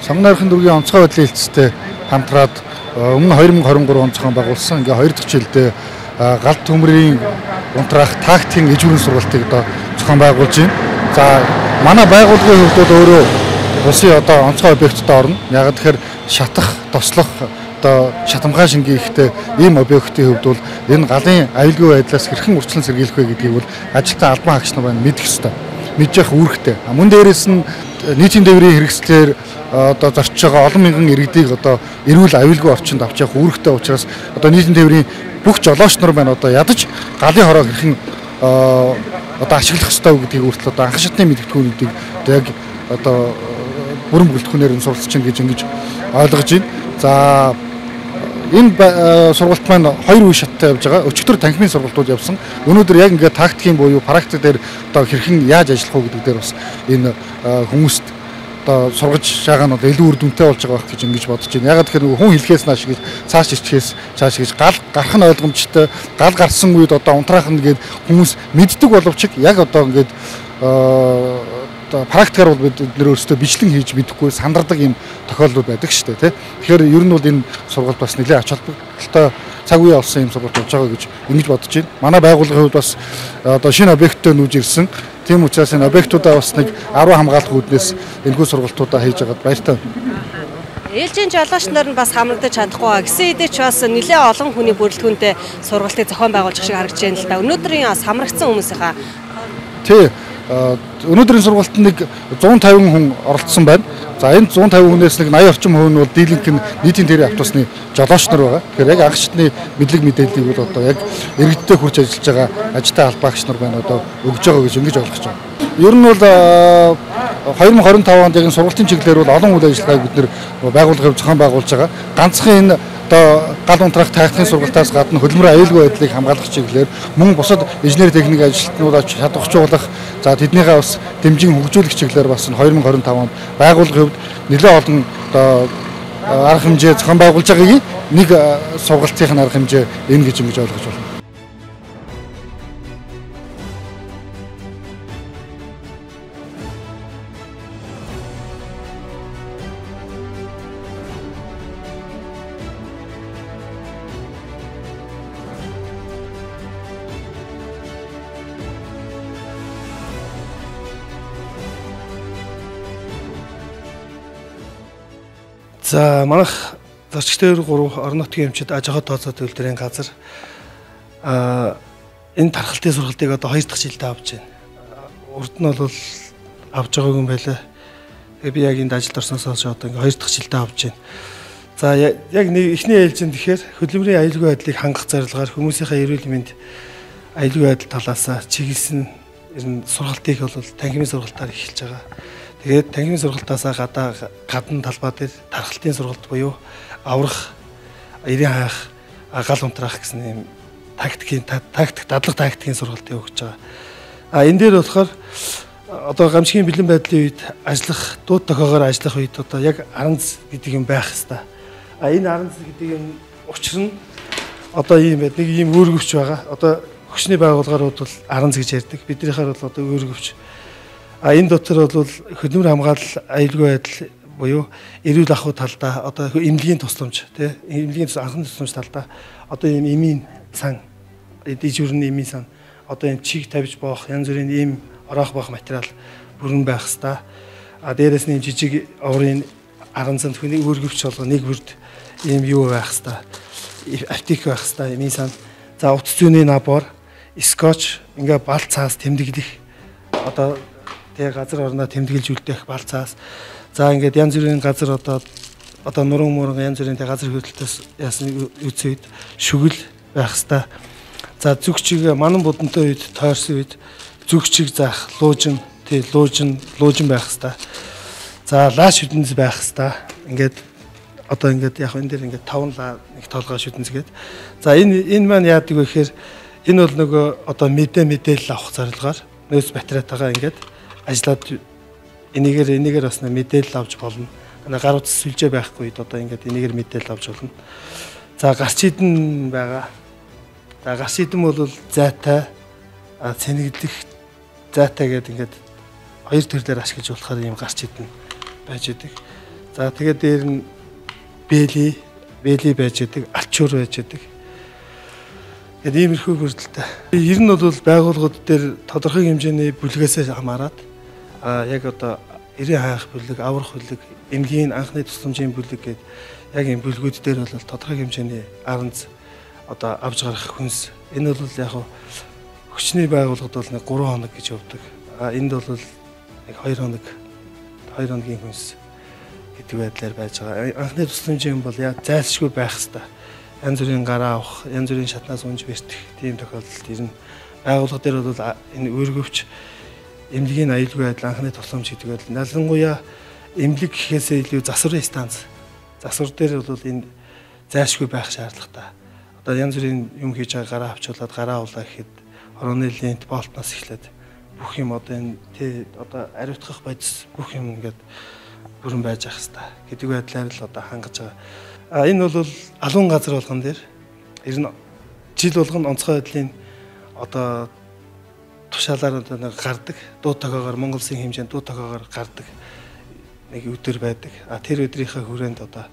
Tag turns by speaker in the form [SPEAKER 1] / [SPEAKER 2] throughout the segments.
[SPEAKER 1] Сонгон дүүргийн онцгой байдлын хэлцтэй хамтраад өмнө 2023 он зохион байгуулсан ингээ 2 дахь жилдээ галт төмрийн унтраах тактикийн ижүүрийн сургалтыг одоо зохион байгуулж байна. За манай байгууллагын хувьд өөрөө улсын одоо онцгой объекттой орно. Яг тэгэхээр шатах, тослох одоо шатамхай шингийн ихтэй ийм объектын хувьд бол энэ галын аюулгүй байдлаас хэрхэн урьдчилан сэргийлэх вэ гэдгийг бол ажилтан албан хаагч нар байна мэдэх ёстой. Мэдж явах үүрэгтэй. Мөн дээрээс нь нийтийн тээврийн хэрэгслээр одоо зорчиж байгаа олон мянган иргэдийг одоо эрүүл аюулгүй орчинд авч явах үүрэгтэй учраас одоо нийтийн тээврийн бүх жолооч нар байна одоо ядаж галын хороо хэрхэн одоо ашиглах ёстой гэдгийг хүртэл одоо анх шатны мэдээлэлүүдийг яг одоо бүрэн бүрэлдэхүүнээр нь суралцж чинь гэж ингэж ойлгож байна. За энэ сургалт маань 2 үе шаттай явж байгаа. Өчигдөр танхимын сургалтууд явсан. Өнөөдөр яг ингээд тактикийн буюу практик дээр одоо хэрхэн яаж ажиллах вэ гэдэг дээр бас энэ хүмүүст одоо сургаж байгаа нь одоо илүү үр дүнтэй болж байгаа байх гэж ингэж бодож байна. Яг тэгэхээр хүн хэлхээс нааш гэж цааш ичхээс цааш гэж гал гарах нь ойлгомжтой. Гал гарсан үед одоо унтраах нь гээд хүмүүс мэддэг боловч яг одоо ингээд практикаар бол бид нэр өөрсдөө бичлэн хийж мэдэхгүй сандардаг юм тохиолдол байдаг шүү дээ, тий. Тэгэхээр ер нь бол энэ сургалт бас нэлээд ач холбогдолтой цаг үе олсон юм сургалт болж байгаа гэж ингэж бодож байна. Манай байгууллагын хувьд бас одоо шинэ объекттой нүүж ирсэн. Тийм учраас энэ объектуудаа бас нэг 10 хамгаалах үүднээс энэхүү сургалтуудаа хийж байгаад баяртай.
[SPEAKER 2] Ээлжийн жолооч нар нь бас хамрагдаж чадахгүй байгаа. Гэсэн хэдий ч бас нэлээд олон хүний бүрэлдэхүүнтэй сургалтыг зохион байгуулж байгаа шиг харагдаж байна л да. Өнөөдрийн хамрагдсан хүмүүсийнхаа
[SPEAKER 1] тий өнөөдрийн сургалтанд нэг 150 хүн оролцсон байна. За энэ 150 хүнээс нэг 80 орчим хувь нь бол дийлэнх нь нийтийн тээврийн автобусны жолооч нар байгаа. Тэгэхээр яг анх шатны мэдлэг мэдээллийг бол одоо яг иргэдтэй хүрч ажиллаж байгаа ажилтан албаагч нар байна одоо өгж байгаа гэж ингэж ойлгож байна. Ер нь бол 2025 онд яг сургалтын чиглэлээр бол олон үйл ажиллагааг бид нэр байгууллагын зохион байгуулж байгаа. Ганцхан энэ одоо гал унтраах тактикийн сургалтаас гадна хөдөлмөрийн аюулгүй байдлыг хамгаалах чиглэлээр мөн бусад инженер техник ажилтнуудаа чадварчуулах за тэднийгээ бас дэмжин хөгжүүлэх чиглэлээр бас 2025 онд байгууллагын хувьд нэлээд олон одоо арга хэмжээ зохион байгуулж байгаагийн нэг сургалтын арга хэмжээ энэ гэж ингэж ойлгож байна.
[SPEAKER 3] За манайх зарчигч тээвэр 3 орон нутгийн эмчид аж ахуй тооцоо төлөвлөрийн газар энэ тархалтын сургалтыг одоо 2 дахь жилдээ авч байна. Урд нь бол авч байгаагүй юм байлаа. Тэгээ би яг энд ажилд орсноос хойш одоо ингээ 2 дахь жилдээ авч байна. За яг нэг эхний ээлжинд тэгэхээр хөдөлмөрийн аюулгүй байдлыг хангах зорилгоор хүмүүсийнхээ эрүүл мэнд аюулгүй байдал талаас чиглэсэн ер нь сургалтыг бол танхимын сургалтаар эхэлж байгаа. Тэгээд танхимын сургалтаас гадна талбай дээр тархалтын сургалт буюу аврах, эрийн хаах, гал унтраах гэсэн юм дадлага тактикийн сургалтыг өгч байгаа. Энэ дээр болохоор одоо гамшигын бэлэн байдлын үед ажиллах, дууд тохиогоор ажиллах үед одоо яг аранц гэдэг юм байх хэвээр. Энэ аранц гэдэг юм учир нь одоо ийм байд нэг ийм үүргэвч байгаа. Одоо хөшний байгууллагууд бол аранц гэж ярьдаг. Биднийхээр бол одоо үүргэвч. Энэ дотор бол хөдөлмөр хамгаалал аюулгүй байдал буюу эрүүл ахуй талдаа одоо эмнэлгийн тусламж тий эмнэлгийн анхны тусламж талдаа одоо ийм эмийн сан дэжүүрний эмийн сан одоо энэ чиг тавьж боох янз бүрийн ийм ороох бах материал бүрэн байх хэвээр. Дээрээс нь жижиг оврын 10 цент хүний үүргэвч болго нэг бүрд ийм юу байх хэвээр. Аптик байх хэвээр эмийн сан. За утас зүйний набор, скотч ингээ бал цаас тэмдэглэх одоо тэгээ газар орноо тэмдэглэж үлдээх бал цаас. За ингээд янз бүрийн газар одоо нуруу муран янз бүрийн газар хөдлөлтөөс ясны үцээд шүгэл байх хэвээр. За зүгчиг манан будантай үед тойрсон үед зүгчиг заах луужин байх хэвээр. За лааш шүдэнц байх хэвээр. Ингээд одоо ингээд яг энэ дээр ингээд 5 лаа нэг толгой шүдэнц гээд. За энэ маань яадаг вэ гэхээр энэ бол нөгөө одоо мэдээлэл авах зорилгоор нөөц батарейтайгаа ингээд ажиллаад энийгээр бас мэдээлэл авч болно. Гар утас сүлжээ байхгүй үед одоо ингээд энийгээр мэдээлэл авч болно. За гарч идэн байгаа. За гарч идэн бол зайтай, цэнэглэх зайтай гэдэг ингээд хоёр төрлөөр ашиглаж болохоор ийм гарч идэн байж идэг. За тэгээд дээр нь бэли байж байдаг, алчуур байж байдаг. Тэгээд иймэрхүү хүрдэлтэй. Ер нь бол байгууллагууд дээр тодорхой хэмжээний бүлгээс хамаарат яг одоо эрийн хаах бүлэг, аврах бүлэг, эмгийн анхны тусламжийн бүлэг гэдэг яг энэ бүлгүүд дээр бол тодорхой хэмжээний аранц одоо авж гарах хүнс. Энэ бол яг хүчний байгууллагад бол 3 хоног гэж явдаг. Энд бол нэг 2 хоногийн хүнс гэдэг байдлаар байж байгаа. Анхны тусламжийн бол яг зайлшгүй байх хэрэгтэй. Янз бүрийн гараа авах, янз бүрийн шатнаас унж бэртэх тийм тохиолдолд ер нь байгууллага дээр бол энэ өргөвч эмнэлгийн аюулгүй байдал анхны тусламж гэдэг бол ялангуяа эмнэлэг гэхээсээ илүү засварын станц. Засвар дээр бол энэ зайлшгүй байх шаардлагатай. Одоо янз бүрийн юм хийж байгаа гараа авчуулаад гараа авлаа гэхэд хорооны лент болтноос эхлээд бүх юм одоо энэ одоо ариутгах бодис бүх юм ингээд бүрэн байж ах хэвээр гэдэг байдлаар л одоо хангаж байгаа. Энэ бол алуун газар болгон дээр ер нь жил болгон онцгой байдлын одоо тушаалаар одоо нэг гардаг, дуу тохиогоор Монгол Улсын хэмжээнд дуу тохиогоор гардаг нэг өдөр байдаг. Тэр өдрийнхээ хүрээнд одоо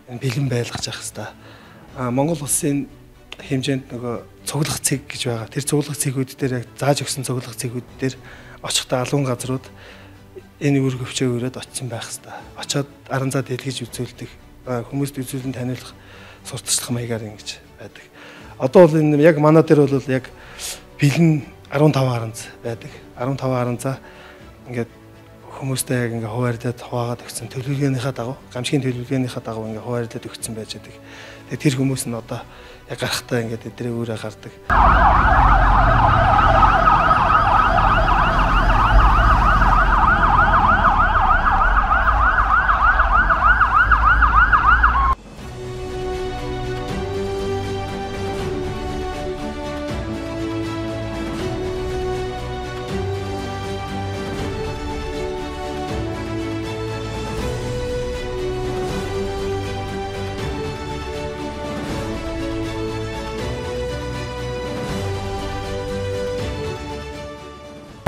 [SPEAKER 3] энэ бэлэн байлгаж ах хэвээр. Монгол Улсын хэмжээнд нөгөө цуглах цэг гэж байгаа. Тэр цуглах цэгүүд дээр яг зааж өгсөн цуглах цэгүүд дээр очихдаа алуун газрууд энэ өргөвчөө өрөөд очсон байх хэвээр. Очоод аран заа дэлгэж үзүүлдэг. Хүмүүст үзүүлэн таниулах сурталчлах маягаар ингэж байдаг. Одоо бол энэ яг манай дээр бол яг бэлэн 15 аранц байдаг. 15 аранцаа ингээд хүмүүстэй яг ингээ хуваарлаад хуваагаад өгсөн төлөвлөгөөнийхөө дагуу, гамшигын төлөвлөгөөнийхөө дагуу ингээ хуваарлаад өгсөн байж байдаг. Тэгээд тэр хүмүүс нь одоо яг гарахтаа ингээд эдрээ өөрөө гардаг.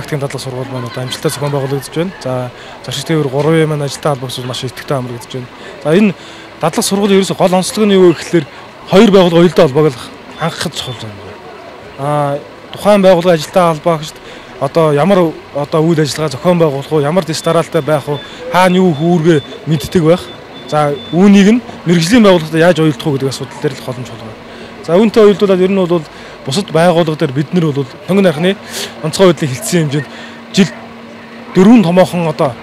[SPEAKER 4] Практикийн дадлаг сургууль маань одоо амжилттай зохион байгуулагдаж байна. За зочид тээвэр 3 маань ажилтаа холбогдсон маш идэвхтэй хамрагдаж байна. За энэ дадлаг сургуулийн ерөөсө гол онцлог нь юу вэ гэхээр хоёр байгууллага уялдаа холбоог хангахад чухал байна. Тухайн байгууллага ажилтаа холбоогчд одоо ямар одоо үйл ажиллагаа зохион байгуулах уу, ямар дэс дараалтай байх уу, хаана юу хүүргээ мэддэг байх. За үүнийг нь мэрэгжлийн байгууллагад яаж уялдах уу гэдэг асуудал дээр л холомж болно. За үүнтэй уялдуулаад ер нь бол бусад байгууллага дээр бид нар бол хөнгөн нархны онцгой байдлыг хилцсэн хэмжээнд жил 4 томоохон одоо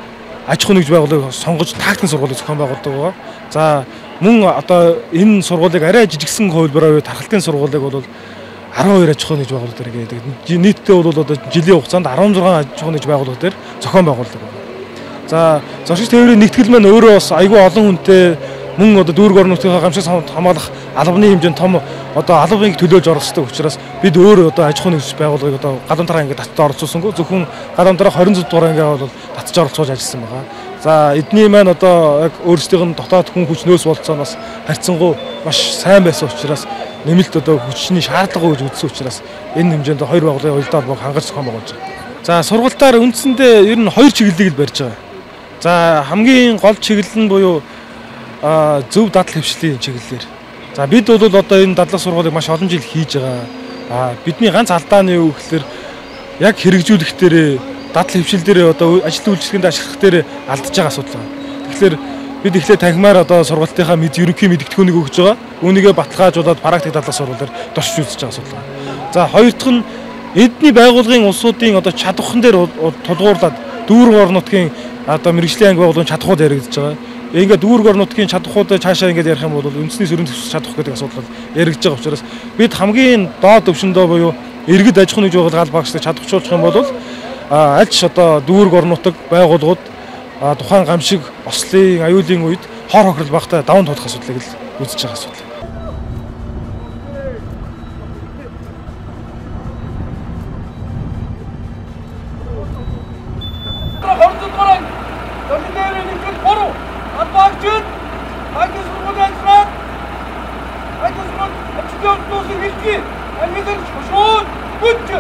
[SPEAKER 4] аж ахуй нэгж байгууллагыг сонгож тактикийн сургуулийг зохион байгуулдаг байгаа. За мөн одоо энэ сургуулийг арай жижигсэн хувилбараар тархалтын сургуулийг бол 12 аж ахуй нэгж байгууллага дээр гэдэг. Нийтдээ бол одоо жилийн хугацаанд 16 аж ахуй нэгж байгууллага дээр зохион байгуулдаг байна. За зочид тээврийн нэгтгэл маань өөрөө бас айгүй олон хүнтэй мөн одоо дүүрэг орнуудынхаа гамшигт хамгаалах албаны хэмжээнд том одоо албаныг төлөөлж оролцдог учраас бид өөр одоо аж ахуй нэгж байгууллагыг одоо гадамтраа ингээд татж оролцуулсангүй зөвхөн гадамтраа 26 дугаар ингээд бол татж оролцуулж ажилласан байгаа. За эдний маань одоо яг өөрсдийнх нь дотоод хүн хүч нөөц болцооноос харьцангуй маш сайн байсан учраас нэмэлт одоо хүчний шаардлага гэж үзсэн учраас энэ хэмжээнд хоёр байгууллагын уялдаа холбоог хангаж зохион байгуулж байгаа. За сургалтаар үндсэндээ ер нь хоёр чиглэлийг л барьж байгаа. За хамгийн гол чиглэл нь буюу зөв дадлаг хвшлийн чиглэлээр. За бид бол одоо энэ дадлаг сургуулийг маш олон жил хийж байгаа. Бидний ганц алдаа нь юу гэхээр яг хэрэгжүүлэх дээр дадлаг хвшил дээр одоо ажил үйлчлэгэнд ашиглах дээр алдаж байгаа асуудал байна. Тэгэхээр бид эхлээд танхимаар одоо сургалтынхаа ерөнхий мэдгэдэгхүүнийг өгж байгаа. Үүнийгээ баталгаажуулаад практик дадлаг сургуулиар туршиж үзэж байгаа асуудал байна. За хоёр дахь нь эдний байгууллагын улсуудын одоо чадвархан дээр тулгуурлаад дүүрэг орнуудын одоо мэрэгжлийн анги байгууллагын чадхууд яригдж байгаа. Ингээд дүүрэг орнуудын чадхуудаа цаашаа ингээд ярих юм бол үндэсний сөрөнд төсөх чадах гэдэг асуудал яригдж байгаа учраас бид хамгийн доод өвшөндөө буюу иргэд аж ахуй нэгж байгууллага албаагчдыг чадварчуулах юм бол аль ч одоо дүүрэг орнуудад байгууллагууд тухайн гамшиг ослын аюулын үед хор хохирол багтаа даван туулах асуудлыг л үзэж байгаа асуудал.
[SPEAKER 5] Ажил сургууль ажлын тусаг хэлхий. Ангидэр шууд бүтч